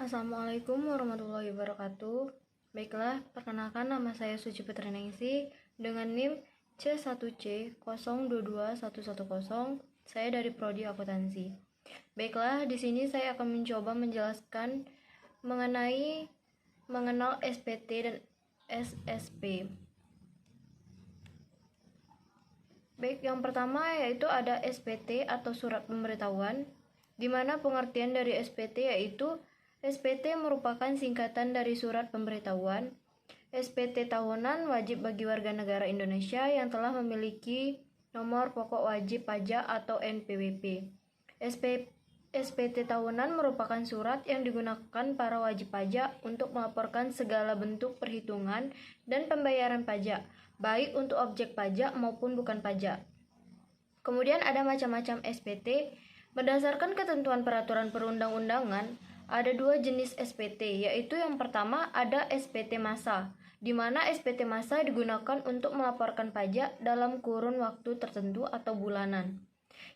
Assalamualaikum warahmatullahi wabarakatuh. Baiklah, perkenalkan nama saya Suci Petriningsi dengan NIM C1C022110. Saya dari Prodi Akuntansi. Baiklah, di sini saya akan mencoba menjelaskan mengenal SPT dan SSP. Baik, yang pertama yaitu ada SPT atau surat pemberitahuan, di mana pengertian dari SPT yaitu SPT merupakan singkatan dari surat pemberitahuan. SPT tahunan wajib bagi warga negara Indonesia yang telah memiliki nomor pokok wajib pajak atau NPWP. SPT tahunan merupakan surat yang digunakan para wajib pajak untuk melaporkan segala bentuk perhitungan dan pembayaran pajak, baik untuk objek pajak maupun bukan pajak. Kemudian ada macam-macam SPT. Berdasarkan ketentuan peraturan perundang-undangan, ada dua jenis SPT, yaitu yang pertama ada SPT massa, di mana SPT massa digunakan untuk melaporkan pajak dalam kurun waktu tertentu atau bulanan.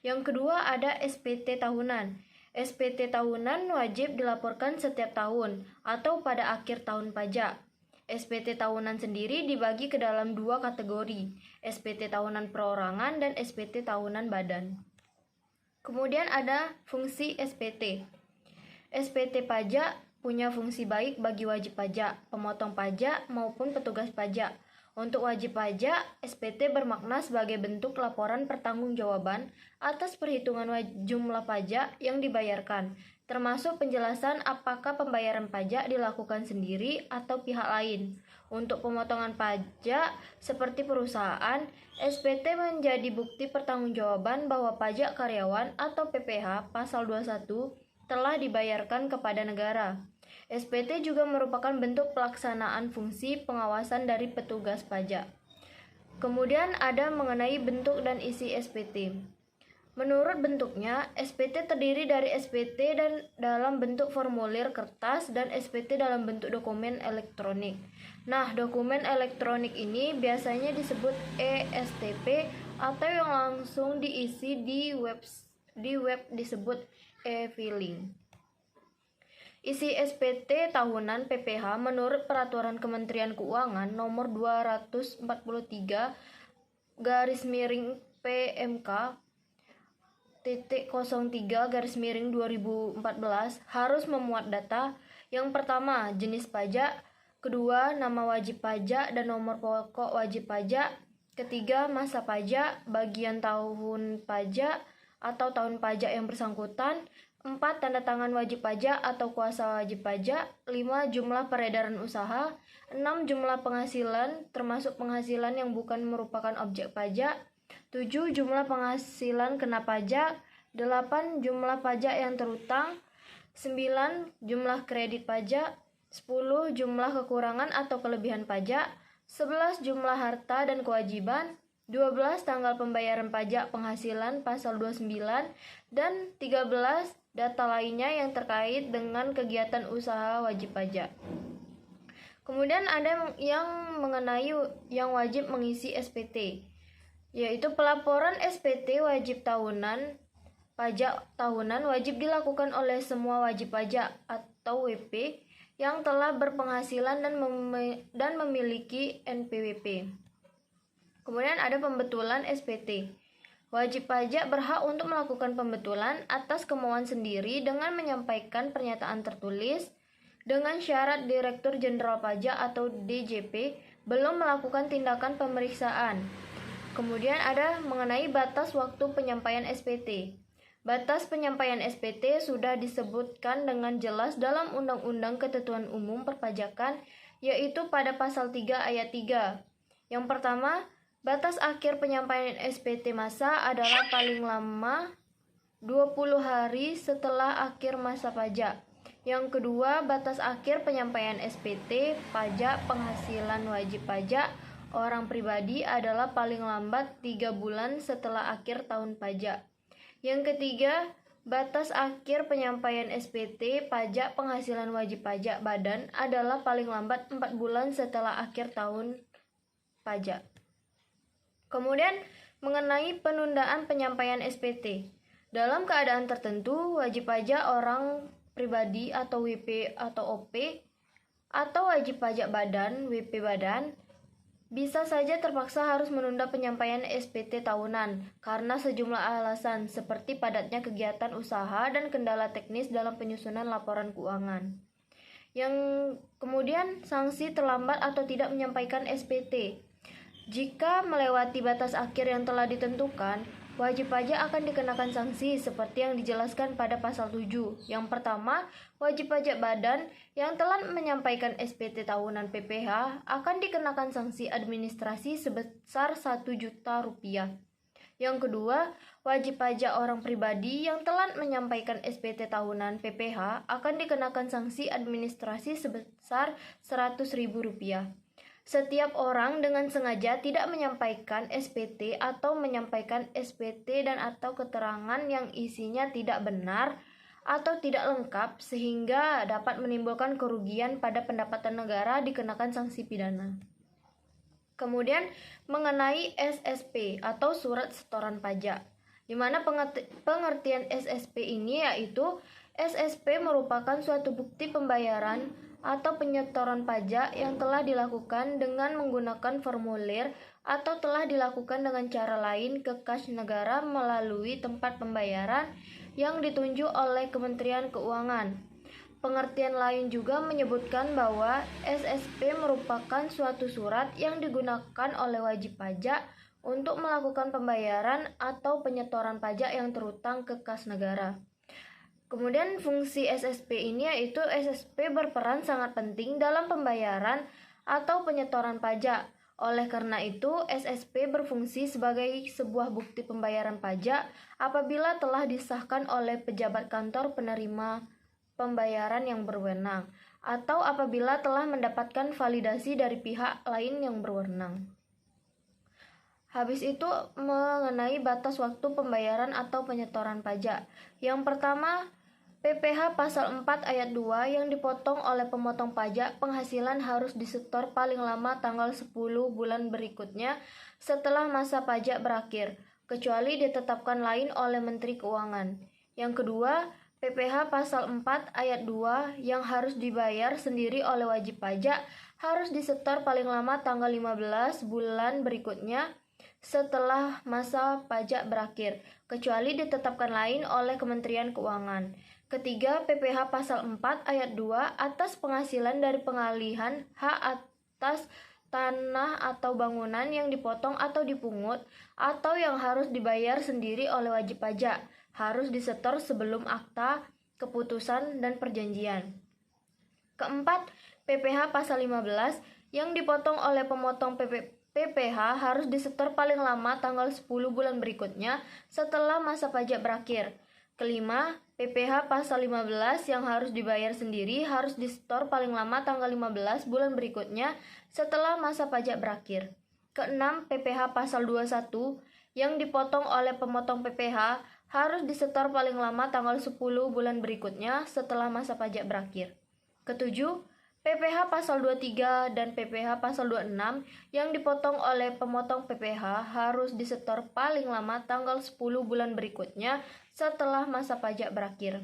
Yang kedua ada SPT tahunan. SPT tahunan wajib dilaporkan setiap tahun atau pada akhir tahun pajak. SPT tahunan sendiri dibagi ke dalam dua kategori, SPT tahunan perorangan dan SPT tahunan badan. Kemudian ada fungsi SPT. SPT pajak punya fungsi baik bagi wajib pajak, pemotong pajak, maupun petugas pajak. Untuk wajib pajak, SPT bermakna sebagai bentuk laporan pertanggungjawaban atas perhitungan jumlah pajak yang dibayarkan, termasuk penjelasan apakah pembayaran pajak dilakukan sendiri atau pihak lain. Untuk pemotongan pajak seperti perusahaan, SPT menjadi bukti pertanggungjawaban bahwa pajak karyawan atau PPh pasal 21 telah dibayarkan kepada negara. SPT juga merupakan bentuk pelaksanaan fungsi pengawasan dari petugas pajak. Kemudian ada mengenai bentuk dan isi SPT. Menurut bentuknya, SPT terdiri dari SPT dan dalam bentuk formulir kertas dan SPT dalam bentuk dokumen elektronik. Nah, dokumen elektronik ini biasanya disebut ESTP atau yang langsung diisi di web disebut e-filing. Isi SPT tahunan PPh menurut Peraturan Kementerian Keuangan Nomor 243/PMK /03/2014 harus memuat data. Yang pertama, jenis pajak, kedua, nama wajib pajak dan nomor pokok wajib pajak, ketiga, masa pajak, bagian tahun pajak atau tahun pajak yang bersangkutan, 4. Tanda tangan wajib pajak atau kuasa wajib pajak, 5. Jumlah peredaran usaha, 6. Jumlah penghasilan termasuk penghasilan yang bukan merupakan objek pajak, 7. Jumlah penghasilan kena pajak, 8. Jumlah pajak yang terutang, 9. Jumlah kredit pajak, 10. Jumlah kekurangan atau kelebihan pajak, 11. Jumlah harta dan kewajiban, 12. Tanggal pembayaran pajak penghasilan pasal 29, dan 13. Data lainnya yang terkait dengan kegiatan usaha wajib pajak. Kemudian ada yang mengenai yang wajib mengisi SPT, yaitu pelaporan SPT wajib tahunan. Pajak tahunan wajib dilakukan oleh semua wajib pajak atau WP yang telah berpenghasilan dan memiliki NPWP. Kemudian ada pembetulan SPT. Wajib pajak berhak untuk melakukan pembetulan atas kemauan sendiri dengan menyampaikan pernyataan tertulis dengan syarat Direktur Jenderal Pajak atau DJP belum melakukan tindakan pemeriksaan. Kemudian ada mengenai batas waktu penyampaian SPT. Batas penyampaian SPT sudah disebutkan dengan jelas dalam Undang-Undang Ketentuan Umum Perpajakan, yaitu pada pasal 3 ayat 3. Yang pertama, batas akhir penyampaian SPT massa adalah paling lama 20 hari setelah akhir masa pajak. Yang kedua, batas akhir penyampaian SPT pajak penghasilan wajib pajak orang pribadi adalah paling lambat 3 bulan setelah akhir tahun pajak. Yang ketiga, batas akhir penyampaian SPT pajak penghasilan wajib pajak badan adalah paling lambat 4 bulan setelah akhir tahun pajak. Kemudian mengenai penundaan penyampaian SPT. Dalam keadaan tertentu, wajib pajak orang pribadi atau WP atau OP, atau wajib pajak badan WP badan, bisa saja terpaksa harus menunda penyampaian SPT tahunan karena sejumlah alasan seperti padatnya kegiatan usaha dan kendala teknis dalam penyusunan laporan keuangan. Yang kemudian sanksi terlambat atau tidak menyampaikan SPT. Jika melewati batas akhir yang telah ditentukan, wajib pajak akan dikenakan sanksi seperti yang dijelaskan pada pasal 7. Yang pertama, wajib pajak badan yang telah menyampaikan SPT tahunan PPh akan dikenakan sanksi administrasi sebesar Rp1 juta. Yang kedua, wajib pajak orang pribadi yang telah menyampaikan SPT tahunan PPh akan dikenakan sanksi administrasi sebesar Rp100.000. Setiap orang dengan sengaja tidak menyampaikan SPT atau menyampaikan SPT dan atau keterangan yang isinya tidak benar atau tidak lengkap sehingga dapat menimbulkan kerugian pada pendapatan negara dikenakan sanksi pidana. Kemudian mengenai SSP atau surat setoran pajak, di mana pengertian SSP ini yaitu SSP merupakan suatu bukti pembayaran atau penyetoran pajak yang telah dilakukan dengan menggunakan formulir atau telah dilakukan dengan cara lain ke kas negara melalui tempat pembayaran yang ditunjuk oleh Kementerian Keuangan. Pengertian lain juga menyebutkan bahwa SSP merupakan suatu surat yang digunakan oleh wajib pajak untuk melakukan pembayaran atau penyetoran pajak yang terutang ke kas negara. Kemudian fungsi SSP ini yaitu SSP berperan sangat penting dalam pembayaran atau penyetoran pajak. Oleh karena itu, SSP berfungsi sebagai sebuah bukti pembayaran pajak apabila telah disahkan oleh pejabat kantor penerima pembayaran yang berwenang atau apabila telah mendapatkan validasi dari pihak lain yang berwenang. Habis itu mengenai batas waktu pembayaran atau penyetoran pajak. Yang pertama, PPh pasal 4 ayat 2 yang dipotong oleh pemotong pajak penghasilan harus disetor paling lama tanggal 10 bulan berikutnya setelah masa pajak berakhir, kecuali ditetapkan lain oleh Menteri Keuangan. Yang kedua, PPh pasal 4 ayat 2 yang harus dibayar sendiri oleh wajib pajak harus disetor paling lama tanggal 15 bulan berikutnya setelah masa pajak berakhir, kecuali ditetapkan lain oleh Kementerian Keuangan. Ketiga, PPh pasal 4 ayat 2 atas penghasilan dari pengalihan hak atas tanah atau bangunan yang dipotong atau dipungut atau yang harus dibayar sendiri oleh wajib pajak harus disetor sebelum akta, keputusan, dan perjanjian. Keempat, PPh pasal 15 yang dipotong oleh pemotong PPh harus disetor paling lama tanggal 10 bulan berikutnya setelah masa pajak berakhir. Kelima, PPh pasal 15 yang harus dibayar sendiri harus disetor paling lama tanggal 15 bulan berikutnya setelah masa pajak berakhir. Keenam, PPh pasal 21 yang dipotong oleh pemotong PPh harus disetor paling lama tanggal 10 bulan berikutnya setelah masa pajak berakhir. Ketujuh, PPh pasal 23 dan PPh pasal 26 yang dipotong oleh pemotong PPh harus disetor paling lama tanggal 10 bulan berikutnya setelah masa pajak berakhir.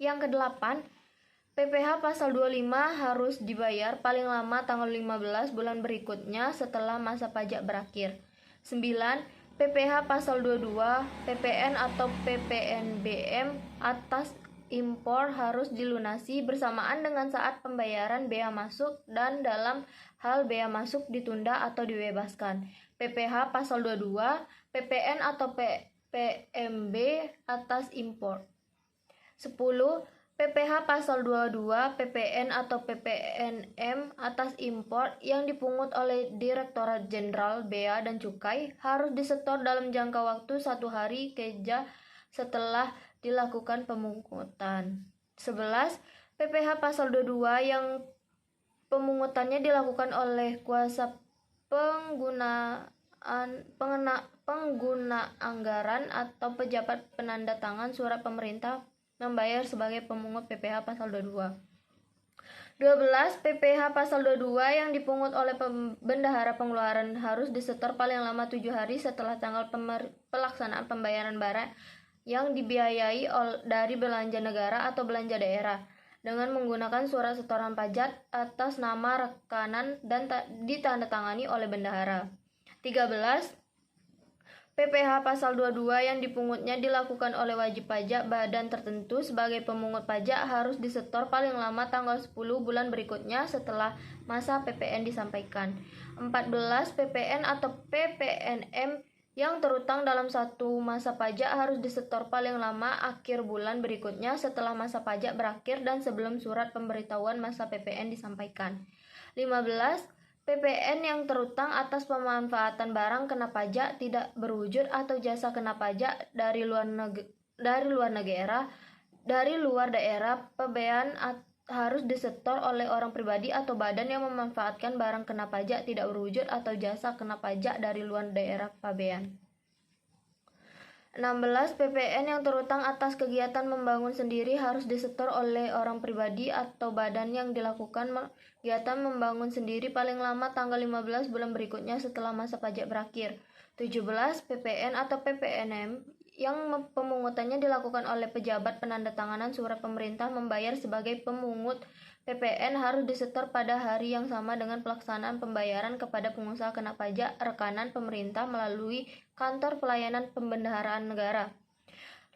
Yang kedelapan, PPh pasal 25 harus dibayar paling lama tanggal 15 bulan berikutnya setelah masa pajak berakhir. 9. PPh pasal 22, PPN atau PPNBM atas impor harus dilunasi bersamaan dengan saat pembayaran bea masuk dan dalam hal bea masuk ditunda atau dibebaskan. PPh pasal 22, PPN atau PMB atas impor. 10. PPh pasal 22, PPN atau PPNM atas impor yang dipungut oleh Direktorat Jenderal Bea dan Cukai harus disetor dalam jangka waktu 1 hari kerja setelah dilakukan pemungutan. 11. PPh pasal 22 yang pemungutannya dilakukan oleh kuasa pengguna anggaran atau pejabat penanda tangan surat pemerintah membayar sebagai pemungut PPh pasal 22. 12. PPh pasal 22 yang dipungut oleh Bendahara Pengeluaran harus disetor paling lama 7 hari setelah tanggal pelaksanaan pembayaran yang dibiayai dari belanja negara atau belanja daerah dengan menggunakan surat setoran pajak atas nama rekanan dan ditandatangani oleh bendahara. 13. PPh pasal 22 yang dipungutnya dilakukan oleh wajib pajak badan tertentu sebagai pemungut pajak harus disetor paling lama tanggal 10 bulan berikutnya setelah masa PPN disampaikan. 14. PPN atau PPNM yang terutang dalam satu masa pajak harus disetor paling lama akhir bulan berikutnya setelah masa pajak berakhir dan sebelum surat pemberitahuan masa PPN disampaikan. 15. PPN yang terutang atas pemanfaatan barang kena pajak tidak berwujud atau jasa kena pajak dari luar daerah, pabean harus disetor oleh orang pribadi atau badan yang memanfaatkan barang kena pajak tidak berwujud atau jasa kena pajak dari luar daerah pabean. 16. PPN yang terutang atas kegiatan membangun sendiri harus disetor oleh orang pribadi atau badan yang dilakukan kegiatan membangun sendiri paling lama tanggal 15 bulan berikutnya setelah masa pajak berakhir. 17. PPN atau PPNM yang pemungutannya dilakukan oleh pejabat penandatanganan surat pemerintah membayar sebagai pemungut PPN harus disetor pada hari yang sama dengan pelaksanaan pembayaran kepada pengusaha kena pajak rekanan pemerintah melalui kantor pelayanan pembendaharaan negara.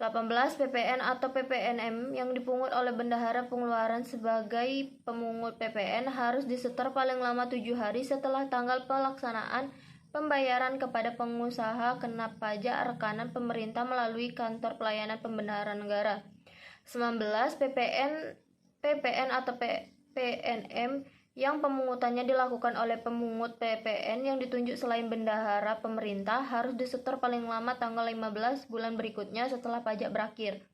18. PPN atau PPNM yang dipungut oleh bendahara pengeluaran sebagai pemungut PPN harus disetor paling lama 7 hari setelah tanggal pelaksanaan pembayaran kepada pengusaha kena pajak rekanan pemerintah melalui kantor pelayanan pembendaharaan negara. 19. PPN atau PPNM yang pemungutannya dilakukan oleh pemungut PPN yang ditunjuk selain bendahara pemerintah harus disetor paling lama tanggal 15 bulan berikutnya setelah pajak berakhir.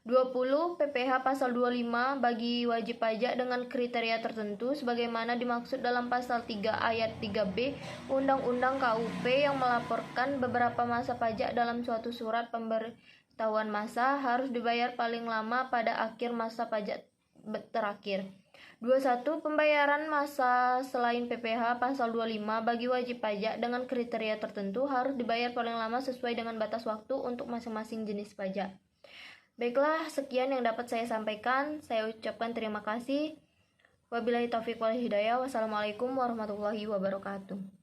20. PPh pasal 25 bagi wajib pajak dengan kriteria tertentu sebagaimana dimaksud dalam pasal 3 ayat 3B Undang-Undang KUP yang melaporkan beberapa masa pajak dalam suatu surat pemberitahuan masa harus dibayar paling lama pada akhir masa pajak terakhir. 21. Pembayaran masa selain PPh pasal 25 bagi wajib pajak dengan kriteria tertentu harus dibayar paling lama sesuai dengan batas waktu untuk masing-masing jenis pajak. Baiklah, sekian yang dapat saya sampaikan. Saya ucapkan terima kasih. Wabillahi taufiq wal hidayah. Wassalamualaikum warahmatullahi wabarakatuh.